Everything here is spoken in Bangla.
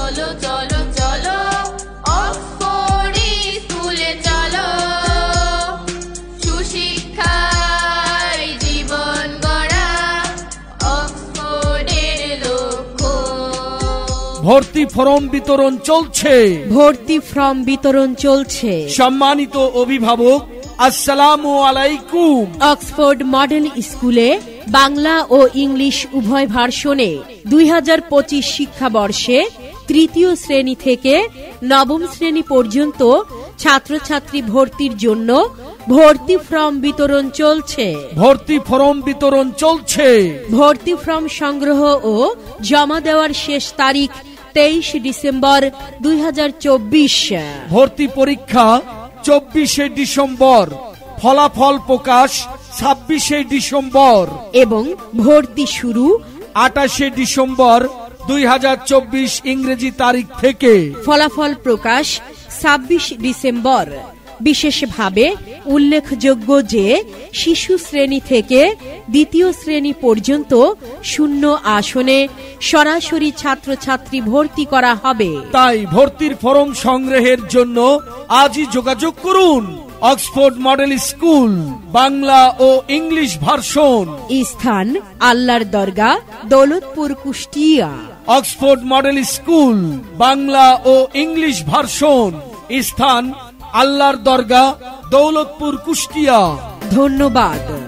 চলো চলো চলো অক্সফোর্ড স্কুলে চলো, সুশিক্ষায় জীবন গড়া অক্সফোর্ডের লক্ষ্য। ভর্তি ফর্ম বিতরণ চলছে। ভর্তি ফর্ম বিতরণ চলছে। সম্মানিত অভিভাবক, আসসালামু আলাইকুম। অক্সফোর্ড মডেল স্কুলে বাংলা ও ইংলিশ উভয় ভার্সনে 2025 শিক্ষাবর্ষে তৃতীয় শ্রেণী থেকে নবম শ্রেণী পর্যন্ত ছাত্রছাত্রী ভর্তির জন্য ভর্তি ফর্ম বিতরণ চলছে। ভর্তি ফর্ম বিতরণ চলছে। ভর্তি ফর্ম সংগ্রহ ও জমা দেওয়ার শেষ তারিখ 23 ডিসেম্বর 2024। ভর্তি পরীক্ষা 24 ডিসেম্বর, ফলাফল প্রকাশ 26 ডিসেম্বর এবং ভর্তি শুরু 28 ডিসেম্বর 2024 ইংরেজি তারিখ থেকে। ফলাফল প্রকাশ 26 ডিসেম্বর। বিশেষভাবে উল্লেখযোগ্য যে শিশু শ্রেণী থেকে দ্বিতীয় শ্রেণী পর্যন্ত শূন্য আসনে সরাসরি ছাত্রছাত্রী ভর্তি করা হবে। তাই ভর্তির ফর্ম সংগ্রহের জন্য আজই যোগাযোগ করুন। অক্সফোর্ড মডেল স্কুল, বাংলা ও ইংলিশ ভার্সন। স্থান আল্লাহর দরগা, Daulatpur, Kushtia. Oxford model school, Bangla ও ইংলিশ ভার্সন। স্থান আল্লাহর দরগা, দৌলতপুর, কুষ্টিয়া। ধন্যবাদ।